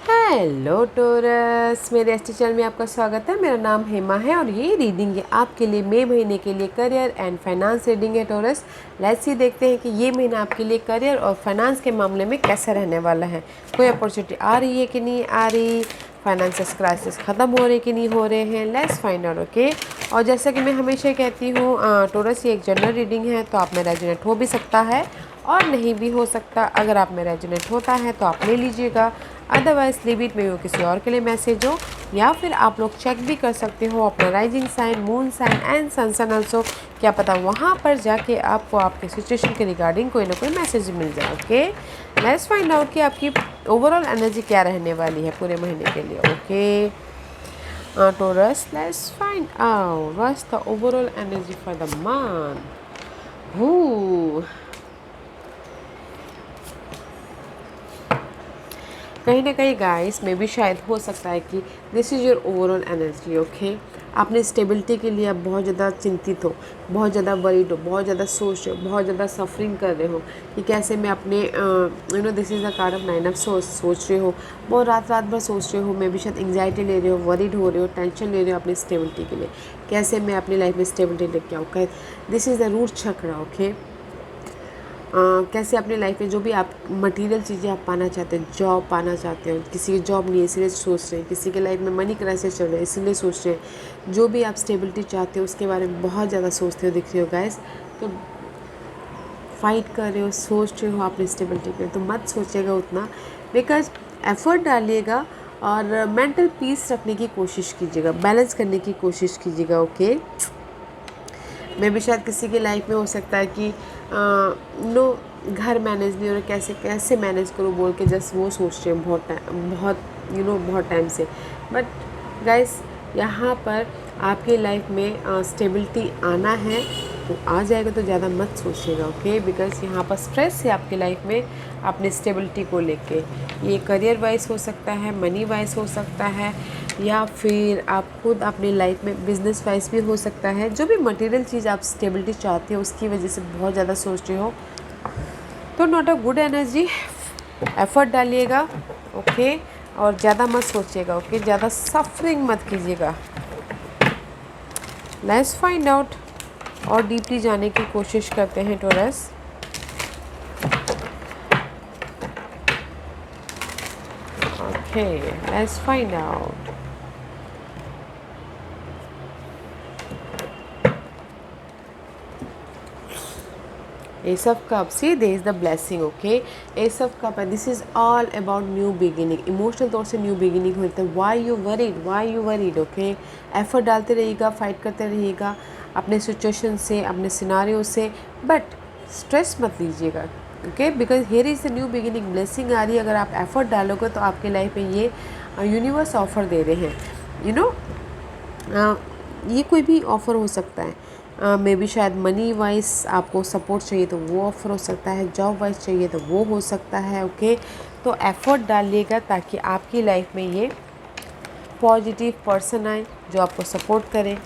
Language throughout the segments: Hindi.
हेलो टोरस, मेरे एसटी चैनल में आपका स्वागत है। मेरा नाम हेमा है और ये रीडिंग है आपके लिए मई महीने के लिए करियर एंड फाइनेंस रीडिंग है। टोरस, लेट्स सी देखते हैं कि ये महीना आपके लिए करियर और फाइनेंस के मामले में कैसा रहने वाला है। कोई अपॉर्चुनिटी आ रही है कि नहीं आ रही, फाइनेंशियल क्राइसिस ख़त्म हो रहे कि नहीं हो रहे हैं, लेट्स फाइंड आउट। ओके, और जैसा कि मैं हमेशा कहती हूँ टोरस, ये एक जनरल रीडिंग है तो आप में रेजोनेट हो भी सकता है और नहीं भी हो सकता। अगर आप में रेजोनेट होता है तो आप ले लीजिएगा, अदरवाइज लीव इट में वो किसी और के लिए मैसेज हो। या फिर आप लोग चेक भी कर सकते हो अपना rising sign, moon sign and sun sign also. क्या पता वहाँ पर जाके आपको आपके सिचुएशन के रिगार्डिंग कोई ना कोई मैसेज मिल जाए। ओके, लेट्स फाइंड आउट कि आपकी ओवरऑल एनर्जी क्या रहने वाली है पूरे महीने के लिए। Okay Taurus, let's find out what's the overall energy for the month. कहीं ना कहीं गाइस में भी शायद हो सकता है कि this is your overall energy. Okay, आपने स्टेबिलिटी के लिए आप बहुत ज़्यादा चिंतित हो, बहुत ज़्यादा वरीड हो, बहुत ज़्यादा सोच रहे हो, बहुत ज़्यादा सफरिंग कर रहे हो कि कैसे मैं अपने this is the card of nine of सोच रहे हो, बहुत रात रात भर सोच रहे हो, मैं भी शायद एंग्जाइटी ले रहे हो, वरीड हो रहे हो, टेंशन ले रहे हो अपनी स्टेबिलिटी के लिए, कैसे मैं अपनी लाइफ में स्टेबिलिटी लेके आऊँ। दिस इज़ द रूट चक्र। ओके, कैसे अपनी लाइफ में जो भी आप मटेरियल चीज़ें आप पाना चाहते हैं, जॉब पाना चाहते हो, किसी की जॉब नहीं है इसलिए सोच रहे हैं, किसी के लाइफ में मनी क्राइसिस चल रहा है इसलिए सोच रहे हैं, जो भी आप स्टेबिलिटी चाहते हो उसके बारे में बहुत ज़्यादा सोचते हो दिख रहे हो गाइस। तो फाइट कर रहे हो, सोच रहे हो अपनी स्टेबिलिटी के लिए, तो मत सोचिएगा उतना, बिकॉज एफर्ट डालिएगा और मेंटल पीस रखने की कोशिश कीजिएगा, बैलेंस करने की कोशिश कीजिएगा। ओके, मैं भी शायद किसी की लाइफ में हो सकता है कि नो घर मैनेज नहीं हो रहा, कैसे कैसे मैनेज करूँ बोल के जस्ट वो सोच रहे हैं बहुत टाइम से। बट गाइस, यहाँ पर आपकी लाइफ में स्टेबिलिटी आना है तो आ जाएगा, तो ज़्यादा मत सोचिएगा। ओके, बिकॉज यहाँ पर स्ट्रेस है आपकी लाइफ में अपनी स्टेबिलिटी को लेके। ये करियर वाइज हो सकता है, मनी वाइज हो सकता है, या फिर आप खुद अपनी लाइफ में बिजनेस वाइज भी हो सकता है। जो भी मटेरियल चीज़ आप स्टेबिलिटी चाहते हो उसकी वजह से बहुत ज़्यादा सोच रहे हो, तो not a good energy. Effort डालिएगा। ओके, और ज़्यादा मत सोचिएगा। ओके, ज़्यादा सफरिंग मत कीजिएगा। लेट्स फाइंड आउट और डीपली जाने की कोशिश करते हैं Taurus. Okay, let's find out. Ace of Cups, see there is the blessing. Okay, Ace of Cup, and this is all about new beginning. Emotional तौर से न्यू बिगिनिंग होता है। Why you worried. Okay, effort डालते रहिएगा, फाइट करते रहिएगा अपने सिचुएशन से, अपने सिनारियो से, बट स्ट्रेस मत लीजिएगा। Okay, because here is the new beginning, blessing आ रही है। अगर आप एफर्ट डालोगे तो आपके लाइफ में ये यूनिवर्स ऑफर दे रहे हैं। ये कोई भी ऑफ़र हो सकता है। मे बी शायद मनी वाइज आपको सपोर्ट चाहिए तो वो ऑफ़र हो सकता है, जॉब वाइज चाहिए तो वो हो सकता है। ओके, तो एफ़र्ट डालिएगा ताकि आपकी लाइफ में ये पॉजिटिव पर्सन आए जो आपको सपोर्ट करे,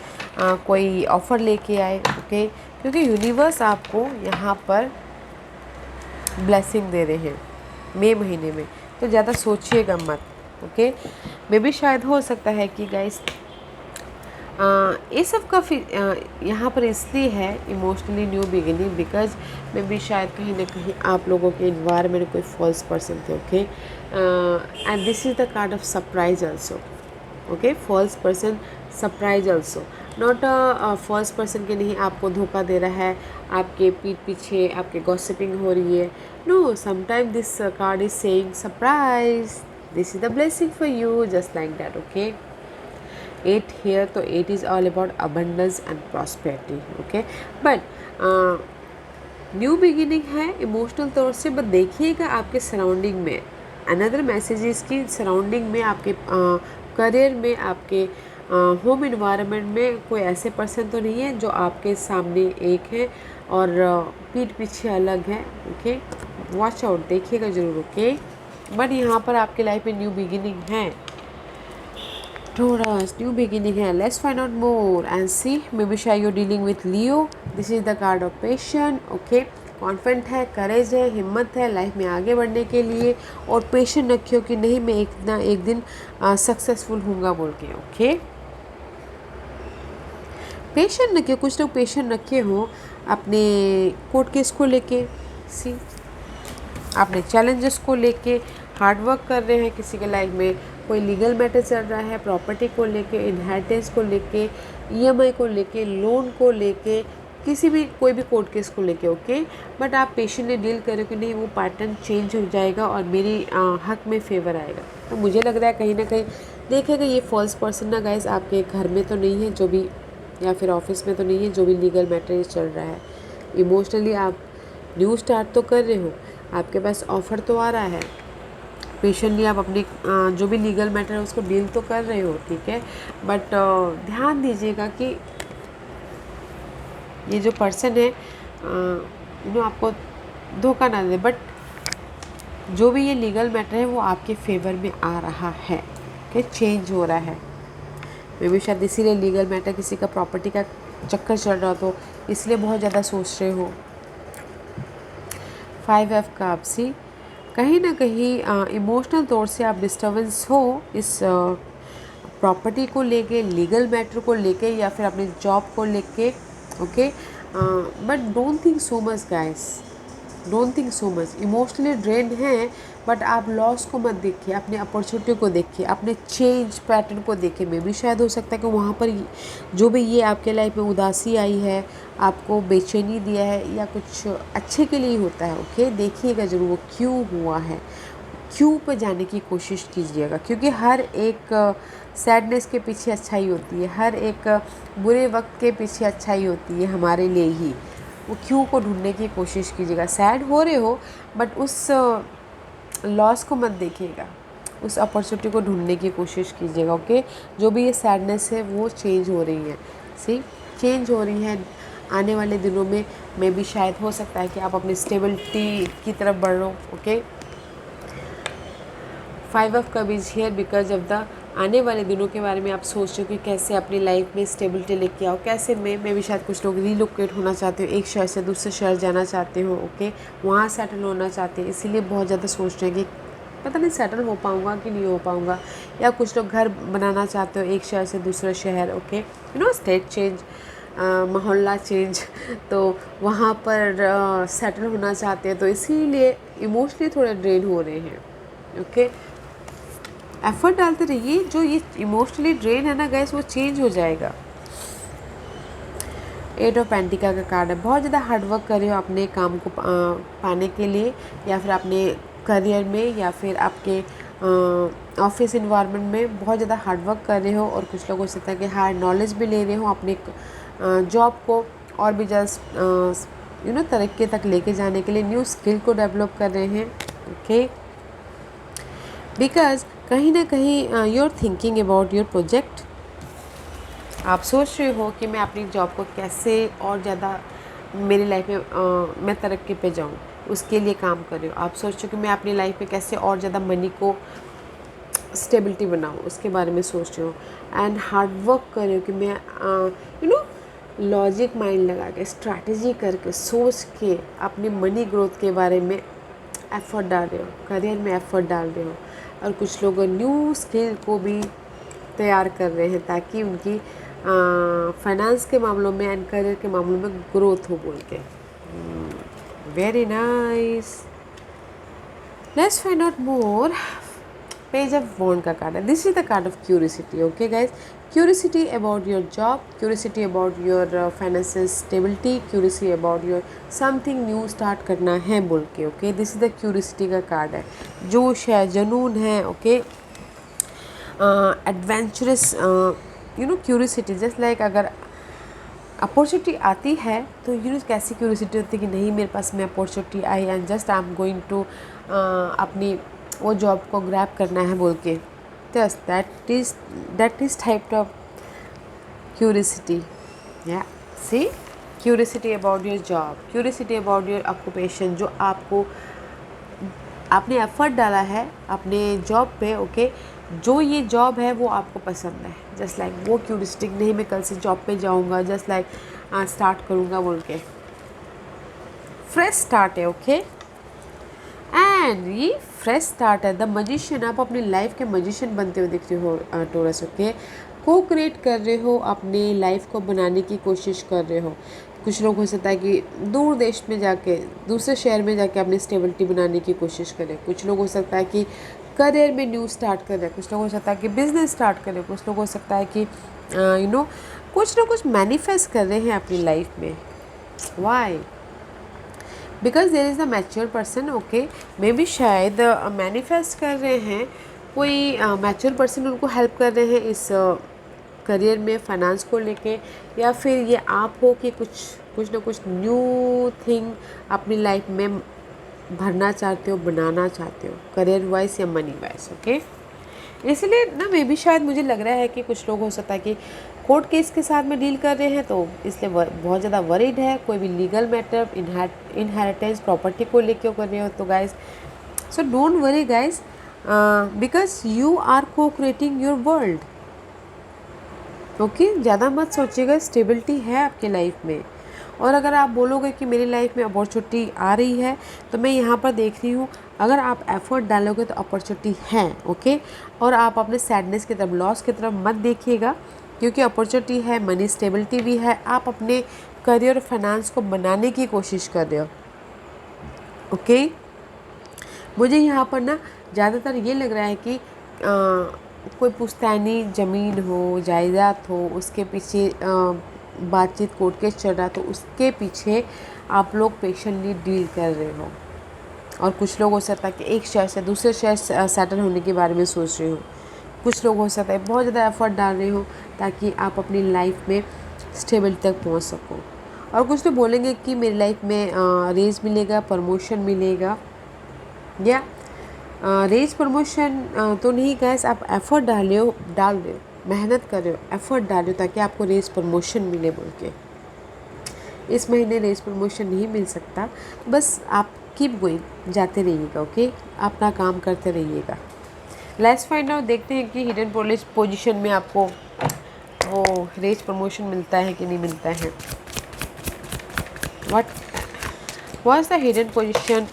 कोई ऑफ़र लेके आए। ओके, क्योंकि यूनिवर्स आपको यहाँ पर ब्लेसिंग दे रहे हैं मई महीने में, तो ज़्यादा सोचिएगा मत। ओके, मे बी शायद हो सकता है कि गाइस ये सब काफ़ी यहाँ पर इसलिए है emotionally new beginning, because may B शायद कहीं ना कहीं आप लोगों के इन्वायरमेंट कोई फॉल्स पर्सन थे। Okay, and this is the card of surprise also. Okay, false person surprise also, not a false person के नहीं आपको धोखा दे रहा है, आपके पीठ पीछे आपके गॉसिपिंग हो रही है। No, sometime this card is saying surprise, this is the blessing for you, just like that. Okay, 8 here, तो 8 is all about abundance and prosperity. Okay, but new beginning है इमोशनल तौर से। बट देखिएगा आपके सराउंडिंग में, अनदर मैसेजेस की सराउंडिंग में, आपके करियर में, आपके होम इन्वायरमेंट में कोई ऐसे पर्सन तो नहीं है जो आपके सामने एक है और पीठ पीछे अलग है। ओके, वॉच आउट, देखिएगा ज़रूर। ओके, बट यहाँ पर आपके लाइफ में न्यू बिगिनिंग है, Taurus, new beginning here. Let's find out more and see. Maybe shy you're dealing with Leo. This is the card of patience. Okay, confident है, करेज है, हिम्मत है लाइफ में आगे बढ़ने के लिए, और पेशेंट रखियो कि नहीं मैं एक ना एक दिन सक्सेसफुल हूँगा बोल के। ओके, पेशेंट रखिए। कुछ लोग पेशेंट रखे हों अपने कोर्ट केस को लेके, सी अपने चैलेंजेस को लेके हार्ड वर्क कर रहे हैं। किसी के लाइफ में कोई लीगल मैटर चल रहा है, प्रॉपर्टी को लेके, इनहेरिटेंस को लेके, ईएमआई को लेके, लोन को लेके, किसी भी कोई भी कोर्ट केस को लेके। ओके, बट आप पेशेंटली डील करो कि नहीं वो पैटर्न चेंज हो जाएगा और मेरी हक में फेवर आएगा। तो मुझे लग रहा है कहीं ना कहीं देखेगा ये फॉल्स पर्सन ना गाइस आपके घर में तो नहीं है जो भी, या फिर ऑफिस में तो नहीं है जो भी लीगल मैटर चल रहा है। इमोशनली आप न्यू स्टार्ट तो कर रहे हो, आपके पास ऑफ़र तो आ रहा है, पेशेंटली आप अपनी जो भी लीगल मैटर है उसको डील तो कर रहे हो, ठीक है। बट ध्यान दीजिएगा कि ये जो पर्सन है आपको धोखा ना दे, बट जो भी ये लीगल मैटर है वो आपके फेवर में आ रहा है, कि चेंज हो रहा है। मे भी शायद इसीलिए लीगल मैटर किसी का प्रॉपर्टी का चक्कर चल रहा हो तो इसलिए बहुत ज़्यादा सोच रहे हो। 5F का आपसी कहीं ना कहीं इमोशनल तौर से आप डिस्टर्बेंस हो इस प्रॉपर्टी को लेके, लीगल मैटर को लेके, या फिर अपनी जॉब को लेके। Okay, but don't think so much guys, don't think so much. Emotionally drain हैं बट आप लॉस को मत देखिए, अपने अपॉर्चुनिटी को देखिए, अपने चेंज पैटर्न को देखिए। मे भी शायद हो सकता है कि वहाँ पर जो भी ये आपके लाइफ में उदासी आई है, आपको बेचैनी दिया है, या कुछ अच्छे के लिए होता है। ओके, देखिएगा ज़रूर वो क्यों हुआ है, क्यों पर जाने की कोशिश कीजिएगा, क्योंकि हर एक सैडनेस के पीछे अच्छाई होती है, हर एक बुरे वक्त के पीछे अच्छाई होती है हमारे लिए ही। वो क्यों को ढूंढने की कोशिश कीजिएगा। सैड हो रहे हो बट उस लॉस को मत देखिएगा, उस अपॉर्चुनिटी को ढूंढने की कोशिश कीजिएगा। ओके, जो भी ये सैडनेस है वो चेंज हो रही है, सी चेंज हो रही है आने वाले दिनों में। मैं भी शायद हो सकता है कि आप अपनी स्टेबिलिटी की तरफ बढ़ रहे हो। ओके, 5F कब is here because of the आने वाले दिनों के बारे में आप सोच रहे हो कि कैसे अपनी लाइफ में स्टेबिलिटी लेके आओ, कैसे मैं भी शायद कुछ लोग रीलोकेट होना चाहते हो, एक शहर से दूसरे शहर जाना चाहते हो। ओके, वहाँ सेटल होना चाहते हैं, इसीलिए बहुत ज़्यादा सोच रहे हैं कि पता नहीं सेटल हो पाऊँगा कि नहीं हो पाऊँगा। या कुछ लोग घर बनाना चाहते हो एक शहर से दूसरा शहर। ओके, स्टेट चेंज, मोहल्ला चेंज, तो वहाँ पर सेटल होना चाहते हैं, तो इसीलिए इमोशनली थोड़े ड्रेन हो रहे हैं। ओके, एफर्ट डालते रहिए, जो ये इमोशनली ड्रेन है ना गाइस वो चेंज हो जाएगा। 8 ऑफ पेंटिकल का कार्ड है, बहुत ज़्यादा हार्ड वर्क कर रहे हो अपने काम को पाने के लिए, या फिर अपने करियर में, या फिर आपके ऑफिस इन्वायरमेंट में बहुत ज़्यादा हार्ड वर्क कर रहे हो। और कुछ लोग हो सकता है कि हार्ड नॉलेज भी ले रहे हो अपने जॉब को और भी जस्ट तरक्की तक लेके जाने के लिए, न्यू स्किल को डेवलप कर रहे हैं। ओके, बिकॉज कहीं ना कहीं you are thinking about your project. आप सोच रहे हो कि मैं अपनी जॉब को कैसे और ज़्यादा मेरी लाइफ में मैं तरक्की पे जाऊँ, उसके लिए काम कर रहे हो। आप सोच रहे हो कि मैं अपनी लाइफ में कैसे और ज़्यादा मनी को स्टेबिलिटी बनाऊँ, उसके बारे में सोच रहे हो। एंड हार्ड वर्क कर रहे हो कि मैं लॉजिक माइंड लगा के, स्ट्रैटेजी करके, सोच के अपनी मनी ग्रोथ के बारे में एफ़र्ट डाल रहे हो, करियर में एफ़र्ट डाल रहे हो। और कुछ लोग न्यू स्किल को भी तैयार कर रहे हैं ताकि उनकी फाइनेंस के मामलों में एंड करियर के मामलों में ग्रोथ हो बोल के। Very nice, let's find out more. Page of wand का कार्ड है, this is the card of curiosity. Okay guys, curiosity about your job, curiosity about your financial stability, curiosity about your something new start करना है बोल के। Okay, this is the curiosity का कार्ड है, जोश है, जुनून है। Okay, adventurous curiosity, just like अगर अपॉर्चुनिटी आती है तो कैसी क्यूरियोसिटी होती है कि नहीं मेरे पास में अपॉर्चुनिटी आई and just I am going to अपनी वो जॉब को ग्रैब करना है बोल के। Just that is type of curiosity. या see, curiosity about your job, curiosity about your occupation, जो आपने एफर्ट डाला है अपने जॉब पे। ओके, जो ये जॉब है वो आपको पसंद है, जस्ट लाइक वो क्यूरियोसिटी, नहीं मैं कल से जॉब पे जाऊंगा, जस्ट लाइक स्टार्ट करूंगा बोल के। फ्रेश स्टार्ट है। ओके, एंड ये फ्रेश स्टार्ट है। द मजिशियन, आप अपनी लाइफ के मजिशियन बनते हुए दिख रहे हो टोरस। ओके, को क्रिएट कर रहे हो, अपनी लाइफ को बनाने की कोशिश कर रहे हो। कुछ लोग हो सकता है कि दूर देश में जाके, दूसरे शहर में जाके अपनी स्टेबिलिटी बनाने की कोशिश करें। कुछ लोग हो सकता है कि करियर में न्यू स्टार्ट कर रहे हैं। कुछ लोग हो सकता है कि बिजनेस स्टार्ट करें। कुछ लोग हो सकता है कि कुछ ना कुछ मैनिफेस्ट कर रहे हैं अपनी लाइफ में। Why? Because there is a mature person. Okay, may B शायद मैनिफेस्ट कर रहे हैं, कोई मैच्योर पर्सन उनको हेल्प कर रहे हैं इस करियर में, फाइनेंस को लेके, या फिर ये आप हो कि कुछ ना कुछ न्यू थिंग अपनी लाइफ में भरना चाहते हो, बनाना चाहते हो, करियर वाइज या मनी वाइज। ओके, इसलिए ना मे भी शायद मुझे लग रहा है कि कुछ लोग हो सकता है कि कोर्ट केस के साथ में डील कर रहे हैं, तो इसलिए बहुत ज़्यादा वरीड है। कोई भी लीगल मैटर, इनहेरिटेंस, प्रॉपर्टी को लेके कर रहे हो तो guys, so don't worry guys, because you are को क्रिएटिंग योर वर्ल्ड। ओके, ज़्यादा मत सोचिएगा, स्टेबिलिटी है आपके लाइफ में। और अगर आप बोलोगे कि मेरी लाइफ में अपॉर्चुनिटी आ रही है, तो मैं यहाँ पर देख रही हूँ, अगर आप एफर्ट डालोगे तो अपॉर्चुनिटी है। ओके, और आप अपने सैडनेस की तरफ, लॉस की तरफ मत देखिएगा, क्योंकि अपॉर्चुनिटी है, मनी स्टेबिलिटी भी है। आप अपने करियर और फाइनेंस को बनाने की कोशिश कर रहे हो। ओके, मुझे यहाँ पर ना ज़्यादातर ये लग रहा है कि कोई पुश्तैनी ज़मीन हो, जायदाद हो, उसके पीछे बातचीत कोर्ट केस चल रहा, तो उसके पीछे आप लोग पेशेंटली डील कर रहे हो। और कुछ लोग हो सकता है कि एक शहर से दूसरे शहर सेटल होने के बारे में सोच रहे हो। कुछ लोग हो सकता है बहुत ज़्यादा एफर्ट डाल रहे हो ताकि आप अपनी लाइफ में स्टेबिलिटी तक पहुंच सको। और कुछ लोग बोलेंगे कि मेरी लाइफ में रेज मिलेगा, प्रमोशन मिलेगा, या रेज प्रमोशन तो नहीं गैस, आप एफर्ट डाल रहे हो, मेहनत कर रहे हो, एफर्ट डाल रहे हो ताकि आपको रेज प्रमोशन मिले बोल के। इस महीने रेज प्रमोशन नहीं मिल सकता, बस आप कीप गोइंग, जाते रहिएगा। ओके, अपना काम करते रहिएगा। लेट्स फाइंड आउट, देखते हैं कि हिडन पोजीशन में आपको वो रेज प्रमोशन मिलता है कि नहीं मिलता है। What is the hidden position?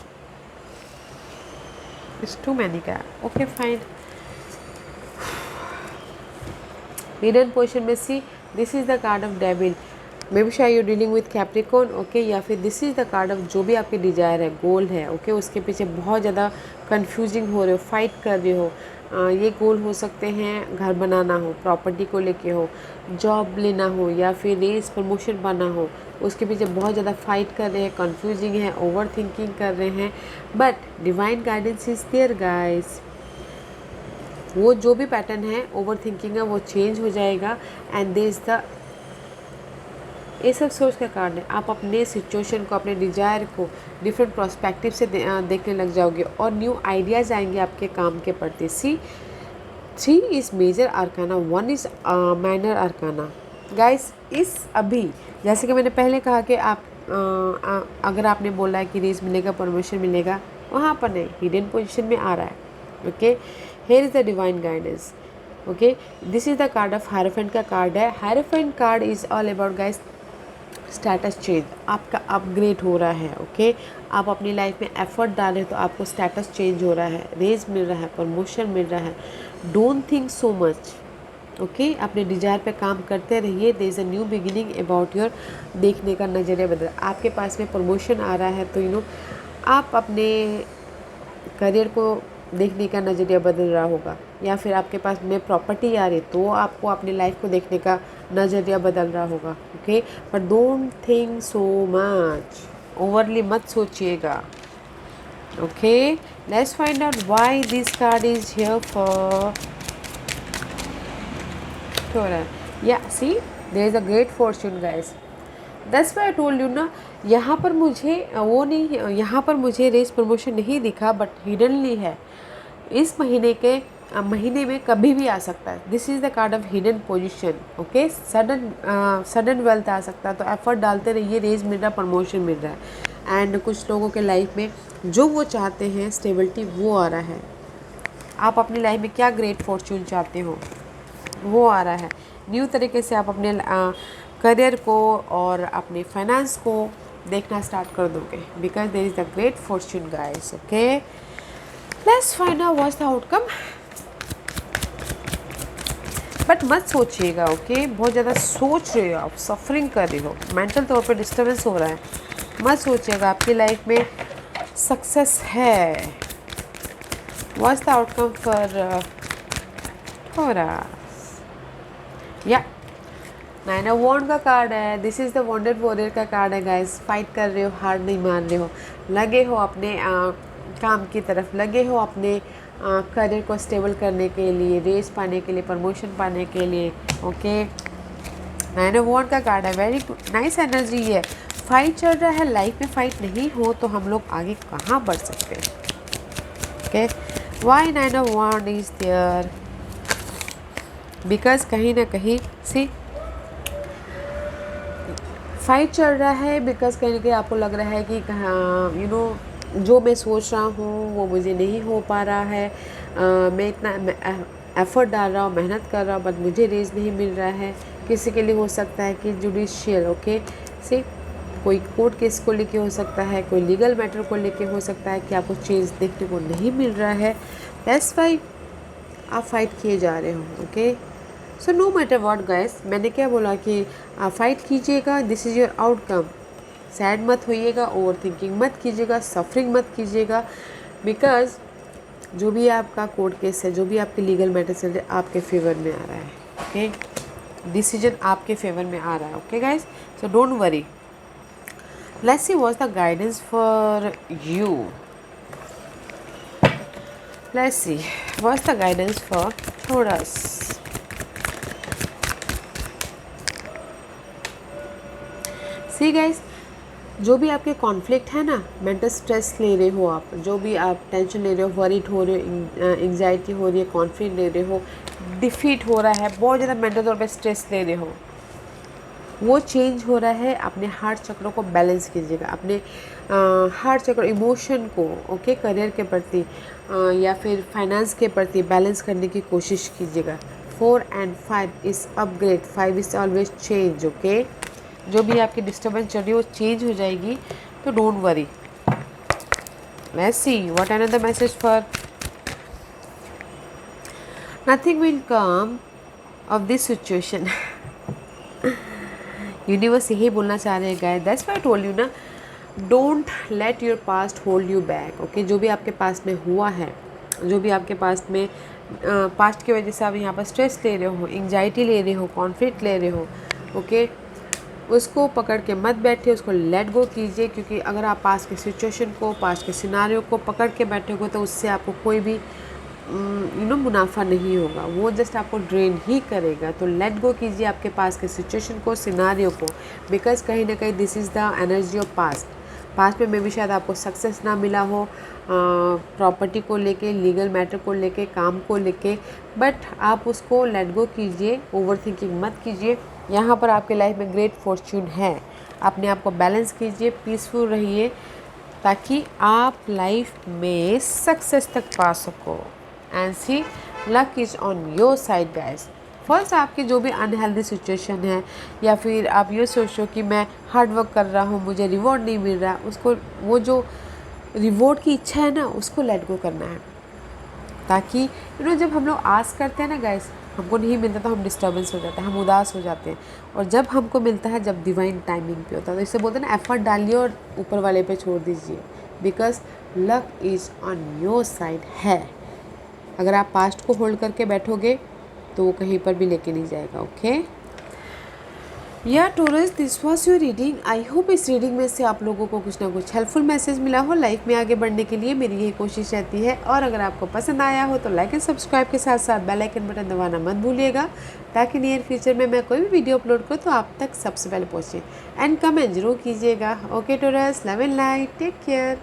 It's too many का। ओके फाइन, हिडन पोजीशन में see, this is the card of devil. May be शायद you dealing with Capricorn. Okay, या फिर this is the card of जो भी आपकी डिजायर है, गोल है। ओके, उसके पीछे बहुत ज़्यादा कंफ्यूजिंग हो रहे हो, फाइट कर रहे हो। ये गोल हो सकते हैं, घर बनाना हो, प्रॉपर्टी को लेके हो, जॉब लेना हो, या फिर रेस प्रमोशन पाना हो। उसके पीछे बहुत ज़्यादा फाइट कर रहे हैं, कंफ्यूजिंग है, ओवर थिंकिंग कर रहे हैं, but divine guidance is there guys. वो जो भी पैटर्न है, ओवर थिंकिंग है, वो चेंज हो जाएगा। एंड देयर इज़ द, ये सब सोच का कारण है। आप अपने सिचुएशन को, अपने डिजायर को डिफरेंट प्रोस्पेक्टिव से देखने लग जाओगे, और न्यू आइडियाज़ आएंगे आपके काम के प्रति। C, 3 is major arcana, 1 is minor arcana. Guys, इस अभी जैसे कि मैंने पहले कहा कि आप अगर आपने बोला है कि रेज मिलेगा, प्रमोशन मिलेगा, वहाँ पर नहीं, हिडन पोजीशन में आ रहा है। Okay, hair is the divine guidance. Okay, this is the card of hierophant का कार्ड है। Hierophant card is all about guys status change, आपका अपग्रेड हो रहा है। ओके, आप अपनी लाइफ में एफर्ट डालें तो आपको स्टेटस चेंज हो रहा है, रेज मिल रहा है, प्रमोशन मिल रहा है। Don't think so much. Okay, अपने डिजायर पे काम करते रहिए। There is a new beginning about your, देखने का नज़रिया बदल। आपके पास में प्रमोशन आ रहा है तो आप अपने करियर को देखने का नज़रिया बदल रहा होगा, या फिर आपके पास में प्रॉपर्टी आ रही तो आपको अपनी लाइफ को देखने का नज़रिया बदल रहा होगा। Okay, but don't think so much, overly मत सोचिएगा। Okay, let's find out why this card is here for. या see, there is a great fortune guys. That's why I told you ना, यहाँ पर मुझे वो नहीं, यहाँ पर मुझे रेस प्रमोशन नहीं दिखा, बट हिडनली है। इस महीने में कभी भी आ सकता है। This is the card of hidden position. Okay, sudden wealth आ सकता है, तो एफर्ट डालते रहिए। रेज मिल रहा, प्रमोशन मिल रहा है, एंड कुछ लोगों के लाइफ में जो वो चाहते हैं, स्टेबिलिटी, वो आ रहा है। आप अपनी लाइफ में क्या ग्रेट फॉर्च्यून चाहते हो, वो आ रहा है। न्यू तरीके से आप अपने करियर को और अपने फाइनेंस को देखना स्टार्ट कर दोगे, because there is the great fortune guys. Okay, let's find out what's the outcome. But मत सोचिएगा, ओके, बहुत ज़्यादा सोच रहे हो आप, सफरिंग कर रहे हो, मेंटल तौर पर डिस्टर्बेंस हो रहा है, मत सोचिएगा, आपकी लाइफ में सक्सेस है। What's the outcome for Taurus? या 9 ऑफ वॉन्ड का कार्ड है, this is the wounded warrior का कार्ड है गाइस। फाइट कर रहे हो, हार नहीं मान रहे हो, लगे हो अपने काम की तरफ, लगे हो अपने करियर को स्टेबल करने के लिए, रेस पाने के लिए, प्रमोशन पाने के लिए। ओके, 9 ऑफ वॉन्ड का कार्ड है, वेरी नाइस एनर्जी है। फाइट चल रहा है, लाइफ में फाइट नहीं हो तो हम लोग आगे कहाँ बढ़ सकते हैं। Okay, why 9 of wand is there? Because कहीं ना कहीं सी फाइट चल रहा है, बिकॉज कहीं ना कहीं आपको लग रहा है कि यू नो जो मैं सोच रहा हूँ वो मुझे नहीं हो पा रहा है, मैं इतना एफर्ट डाल रहा हूँ, मेहनत कर रहा हूँ, बट मुझे रेज नहीं मिल रहा है। किसी के लिए हो सकता है कि जुडिशियल, ओके, से कोई कोर्ट केस को लेके हो सकता है, कोई लीगल मैटर को लेके हो सकता है कि आपको चेंज देखने को नहीं मिल रहा है, दैट्स व्हाई आप फाइट किए जा रहे हो। Okay, so no matter what guys, मैंने क्या बोला कि आप फाइट कीजिएगा, this is your outcome. Sad मत होइएगा, ओवर थिंकिंग मत कीजिएगा, सफरिंग मत कीजिएगा, बिकॉज जो भी आपका कोर्ट केस है, जो भी आपके लीगल मैटर चल रहे हैं, आपके फेवर में आ रहा है। ओके, डिसीजन आपके फेवर में आ रहा है। Okay guys, so don't worry. Let's see what's the guidance for you. Let's see what's the guidance for Taurus। See guys, जो भी आपके कॉन्फ्लिक्ट है ना, मेंटल स्ट्रेस ले रहे हो आप, जो भी आप टेंशन ले रहे हो, वरीड हो रहे हो, एंग्जाइटी हो रही है, कॉन्फ्लिक्ट ले रहे हो, डिफीट हो रहा है, बहुत ज़्यादा मेंटल तौर पे स्ट्रेस ले रहे हो, वो चेंज हो रहा है। अपने हार्ट चक्रों को बैलेंस कीजिएगा, अपने हार्ट चक्र इमोशन को, ओके, करियर के प्रति या फिर फाइनेंस के प्रति बैलेंस करने की कोशिश कीजिएगा। 4 and 5 is upgrade, 5 is always change. Okay, जो भी आपकी डिस्टर्बेंस चल रही है वो चेंज हो जाएगी, तो don't worry. Let's see what another message for nothing will come of this situation. Universe यही बोलना चाह रहे हैं guys, that's why I told you ना, don't let your past hold you back. Okay, जो भी आपके पास में हुआ है, जो भी आपके पास में पास्ट की वजह से आप यहाँ पर स्ट्रेस ले रहे हो, एंग्जाइटी ले रहे हो, कॉन्फ्लिक्ट ले रहे हो, ओके, उसको पकड़ के मत बैठिए, उसको लेट गो कीजिए। क्योंकि अगर आप पास्ट के सिचुएशन को, पास्ट के सिनारियो को पकड़ के बैठोगे तो उससे आपको कोई भी मुनाफा नहीं होगा, वो जस्ट आपको ड्रेन ही करेगा। तो लेट गो कीजिए आपके पास के सिचुएशन को, सिनारियो को, बिकॉज कहीं ना कहीं this is the energy of past. Past में भी शायद आपको सक्सेस ना मिला हो, प्रॉपर्टी को लेके, लीगल मैटर को लेके, काम को लेके, बट आप उसको लेट गो कीजिए, ओवर थिंकिंग मत कीजिए। यहाँ पर आपके लाइफ में ग्रेट फॉर्च्यून है, अपने आप को बैलेंस कीजिए, पीसफुल रहिए, ताकि आप लाइफ में सक्सेस तक पा सको। And see luck is on your side guys. First आपकी जो भी अनहेल्दी सिचुएशन है, या फिर आप ये सोचो कि मैं हार्ड वर्क कर रहा हूँ, मुझे रिवॉर्ड नहीं मिल रहा, उसको, वो जो रिवॉर्ड की इच्छा है ना, उसको लेट गो करना है। ताकि जब हम लोग आस करते हैं ना गाइस, हमको नहीं मिलता तो हम डिस्टर्बेंस हो जाते हैं, हम उदास हो जाते हैं, और जब हमको मिलता है, जब डिवाइन टाइमिंग पे होता है, तो इससे बोलते हैं ना, एफर्ट डालिए और ऊपर वाले पे छोड़ दीजिए, because luck is on your side है। अगर आप पास्ट को होल्ड करके बैठोगे तो वो कहीं पर भी लेके नहीं जाएगा। ओके, या Taurus, this was your reading. I hope इस रीडिंग में से आप लोगों को कुछ ना कुछ हेल्पफुल मैसेज मिला हो। लाइफ में आगे बढ़ने के लिए मेरी यही कोशिश रहती है, और अगर आपको पसंद आया हो तो लाइक एंड सब्सक्राइब के साथ साथ बेल आइकन बटन दबाना मत भूलिएगा, ताकि नियर फ्यूचर में मैं कोई भी वीडियो अपलोड करूँ तो आप तक सबसे पहले पहुँचे। एंड कमेंट जरूर कीजिएगा। Okay Taurus, love and light, take care.